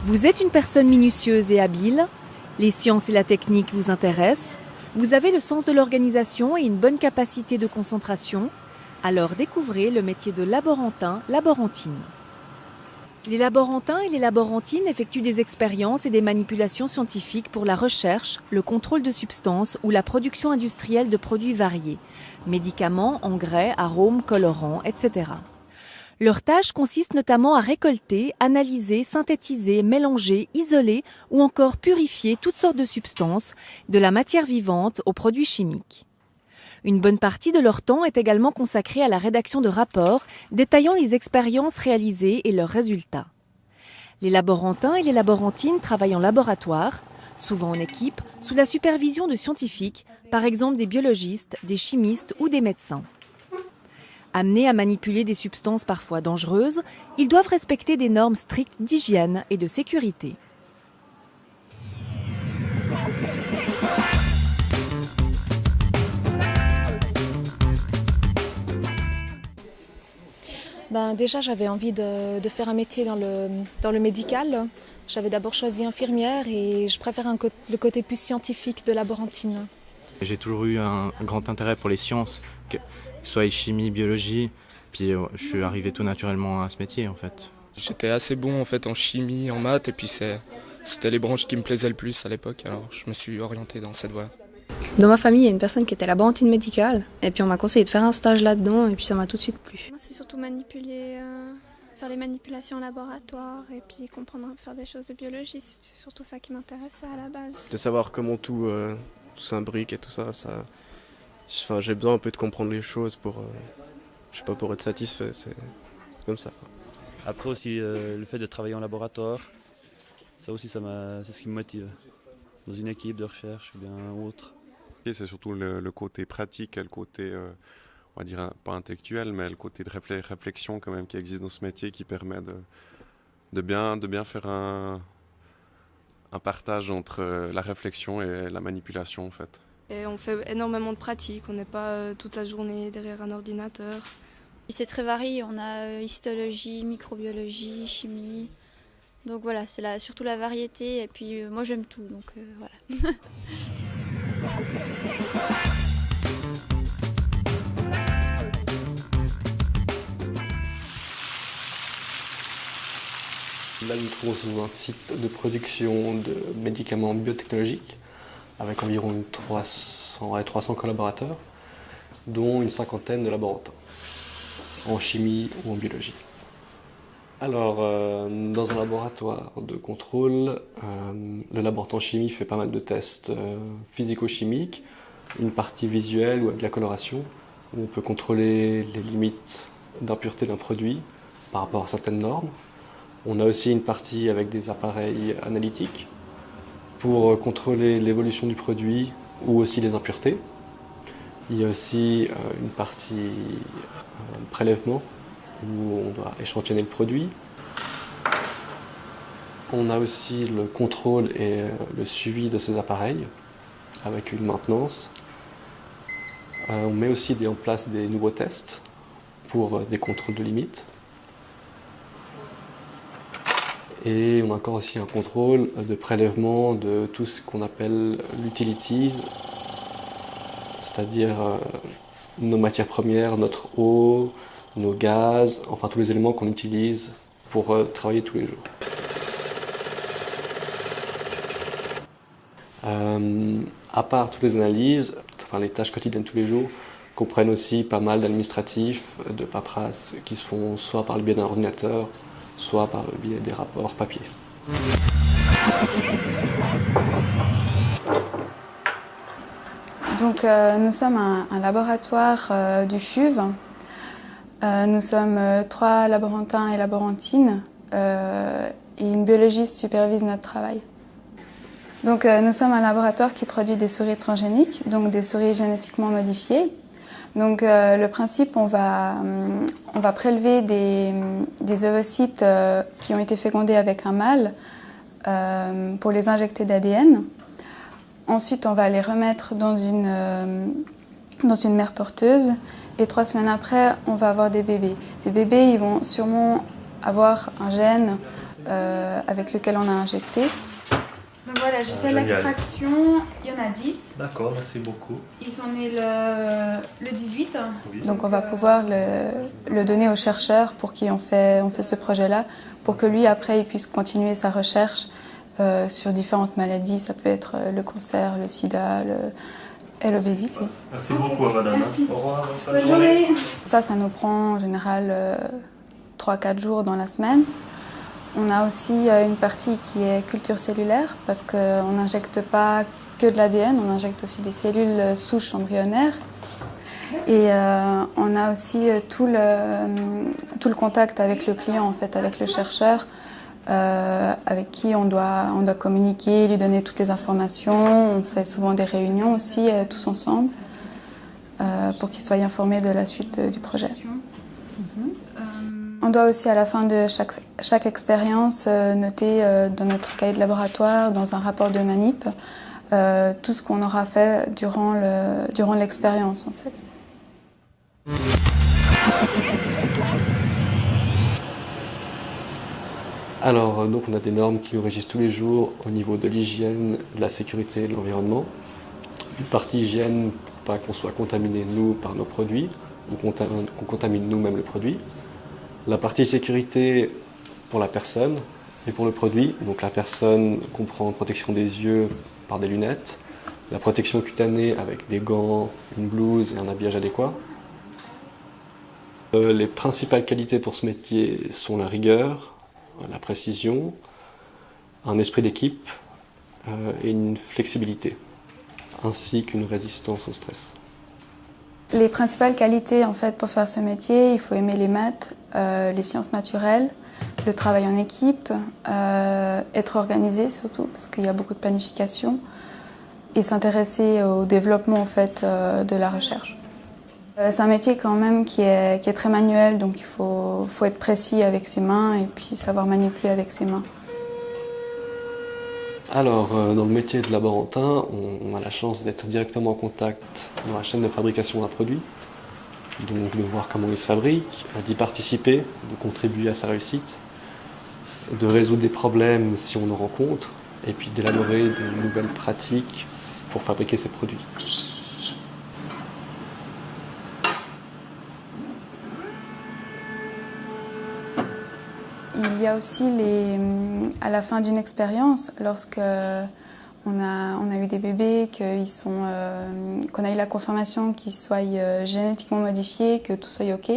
Vous êtes une personne minutieuse et habile, les sciences et la technique vous intéressent, vous avez le sens de l'organisation et une bonne capacité de concentration, alors découvrez le métier de laborantin, laborantine. Les laborantins et les laborantines effectuent des expériences et des manipulations scientifiques pour la recherche, le contrôle de substances ou la production industrielle de produits variés, médicaments, engrais, arômes, colorants, etc. Leur tâche consiste notamment à récolter, analyser, synthétiser, mélanger, isoler ou encore purifier toutes sortes de substances, de la matière vivante aux produits chimiques. Une bonne partie de leur temps est également consacrée à la rédaction de rapports détaillant les expériences réalisées et leurs résultats. Les laborantins et les laborantines travaillent en laboratoire, souvent en équipe, sous la supervision de scientifiques, par exemple des biologistes, des chimistes ou des médecins. Amenés à manipuler des substances parfois dangereuses, ils doivent respecter des normes strictes d'hygiène et de sécurité. Déjà, j'avais envie de faire un métier dans le médical. J'avais d'abord choisi infirmière et je préfère le côté plus scientifique de laborantine. J'ai toujours eu un grand intérêt pour les sciences, que ce soit chimie, biologie, puis je suis arrivé tout naturellement à ce métier en fait. J'étais assez bon en fait en chimie, en maths, et puis c'était les branches qui me plaisaient le plus à l'époque, alors je me suis orienté dans cette voie. Dans ma famille, il y a une personne qui était laborantine médicale, et puis on m'a conseillé de faire un stage là-dedans, et puis ça m'a tout de suite plu. Moi, c'est surtout faire les manipulations en laboratoire, et puis comprendre, faire des choses de biologie, c'est surtout ça qui m'intéressait à la base. De savoir comment tout s'imbrique et tout ça, j'ai besoin un peu de comprendre les choses pour être satisfait, c'est comme ça. Après aussi, le fait de travailler en laboratoire, ça aussi, c'est ce qui me motive. Dans une équipe de recherche ou bien autre. Et c'est surtout le côté pratique, le côté, on va dire, pas intellectuel, mais le côté de réflexion quand même qui existe dans ce métier qui permet de bien faire un partage entre la réflexion et la manipulation en fait. Et on fait énormément de pratique, on n'est pas toute la journée derrière un ordinateur. C'est très varié, on a histologie, microbiologie, chimie. Donc voilà, c'est surtout la variété et puis moi j'aime tout, donc voilà. Là, nous trouvons sur un site de production de médicaments biotechnologiques avec environ 300 collaborateurs, dont une cinquantaine de laborantins, en chimie ou en biologie. Alors, dans un laboratoire de contrôle, le laboratoire en chimie fait pas mal de tests physico-chimiques, une partie visuelle ou avec la coloration, où on peut contrôler les limites d'impureté d'un produit par rapport à certaines normes. On a aussi une partie avec des appareils analytiques pour contrôler l'évolution du produit ou aussi les impuretés. Il y a aussi une partie prélèvement où on doit échantillonner le produit. On a aussi le contrôle et le suivi de ces appareils avec une maintenance. On met aussi en place des nouveaux tests pour des contrôles de limites. Et on a encore aussi un contrôle de prélèvement de tout ce qu'on appelle l'utilities, c'est-à-dire nos matières premières, notre eau, nos gaz, enfin tous les éléments qu'on utilise pour travailler tous les jours. À part toutes les analyses, enfin les tâches quotidiennes tous les jours, comprennent aussi pas mal d'administratifs, de paperasse qui se font soit par le biais d'un ordinateur, soit par le biais des rapports papier. Donc nous sommes un laboratoire du CHUV. Nous sommes 3 laborantins et laborantines et une biologiste supervise notre travail. Donc nous sommes un laboratoire qui produit des souris transgéniques, donc des souris génétiquement modifiées. Donc le principe, on va prélever des ovocytes qui ont été fécondés avec un mâle pour les injecter d'ADN. Ensuite, on va les remettre dans une mère porteuse et 3 semaines après, on va avoir des bébés. Ces bébés, ils vont sûrement avoir un gène avec lequel on a injecté. Donc voilà, j'ai fait l'extraction, il y en a 10. D'accord, merci beaucoup. Ils sont nés le 18. Oui. Donc on va pouvoir le donner aux chercheurs pour qui on fait ce projet-là, pour que lui après il puisse continuer sa recherche sur différentes maladies. Ça peut être le cancer, le sida, et l'obésité. Merci beaucoup madame. Merci. Au revoir, bonne journée. Ça nous prend en général 3-4 jours dans la semaine. On a aussi une partie qui est culture cellulaire parce qu'on n'injecte pas que de l'ADN, on injecte aussi des cellules souches embryonnaires. Et on a aussi tout le contact avec le client, en fait, avec le chercheur, avec qui on doit communiquer, lui donner toutes les informations. On fait souvent des réunions aussi, tous ensemble, pour qu'il soit informé de la suite du projet. On doit aussi à la fin de chaque expérience noter dans notre cahier de laboratoire, dans un rapport de manip, tout ce qu'on aura fait durant l'expérience en fait. Alors donc on a des normes qui nous régissent tous les jours au niveau de l'hygiène, de la sécurité et de l'environnement. Une partie hygiène pour pas qu'on soit contaminé nous par nos produits ou qu'on contamine nous-mêmes le produit. La partie sécurité pour la personne et pour le produit. Donc la personne comprend protection des yeux par des lunettes, la protection cutanée avec des gants, une blouse et un habillage adéquat. Les principales qualités pour ce métier sont la rigueur, la précision, un esprit d'équipe et une flexibilité, ainsi qu'une résistance au stress. Les principales qualités en fait, pour faire ce métier, il faut aimer les maths, les sciences naturelles, le travail en équipe, être organisé surtout parce qu'il y a beaucoup de planification et s'intéresser au développement en fait, de la recherche. C'est un métier quand même qui est très manuel, donc il faut être précis avec ses mains et puis savoir manipuler avec ses mains. Alors, dans le métier de laborantin, on a la chance d'être directement en contact dans la chaîne de fabrication d'un produit, donc de voir comment il se fabrique, d'y participer, de contribuer à sa réussite, de résoudre des problèmes si on en rencontre, et puis d'élaborer de nouvelles pratiques pour fabriquer ces produits. Il y a aussi à la fin d'une expérience, lorsque on a eu des bébés, qu'on a eu la confirmation qu'ils soient génétiquement modifiés, que tout soit OK,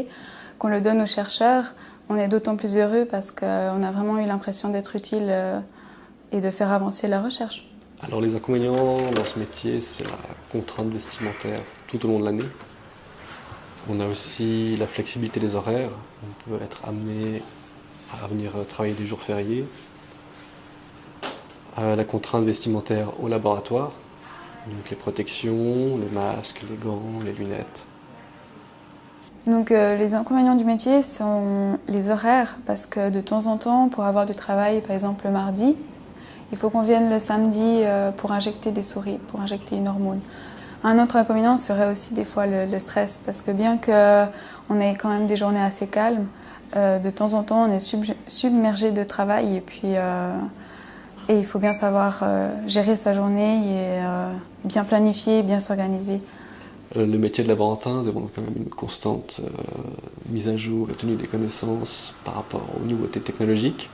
qu'on le donne aux chercheurs, on est d'autant plus heureux parce qu'on a vraiment eu l'impression d'être utile et de faire avancer la recherche. Alors les inconvénients dans ce métier, c'est la contrainte vestimentaire tout au long de l'année. On a aussi la flexibilité des horaires, on peut être amené à venir travailler des jours fériés, la contrainte vestimentaire au laboratoire, donc les protections, le masque, les gants, les lunettes. Donc les inconvénients du métier sont les horaires, parce que de temps en temps, pour avoir du travail, par exemple le mardi, il faut qu'on vienne le samedi pour injecter des souris, pour injecter une hormone. Un autre inconvénient serait aussi des fois le stress, parce que bien qu'on ait quand même des journées assez calmes, de temps en temps, on est submergé de travail et puis il faut bien savoir gérer sa journée et bien planifier, bien s'organiser. Le métier de laborantin demande quand même une constante mise à jour et tenue des connaissances par rapport aux nouveautés technologiques,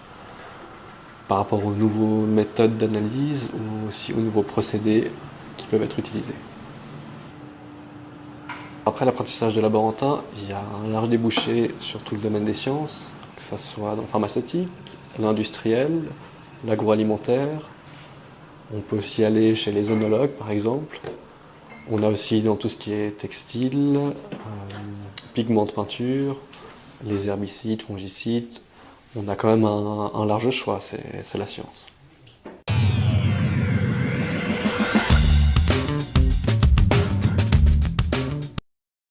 par rapport aux nouvelles méthodes d'analyse ou aussi aux nouveaux procédés qui peuvent être utilisés. Après l'apprentissage de laborantin, il y a un large débouché sur tout le domaine des sciences, que ce soit dans le pharmaceutique, l'industriel, l'agroalimentaire. On peut aussi aller chez les œnologues, par exemple. On a aussi dans tout ce qui est textile, pigments de peinture, les herbicides, fongicides. On a quand même un large choix, c'est la science.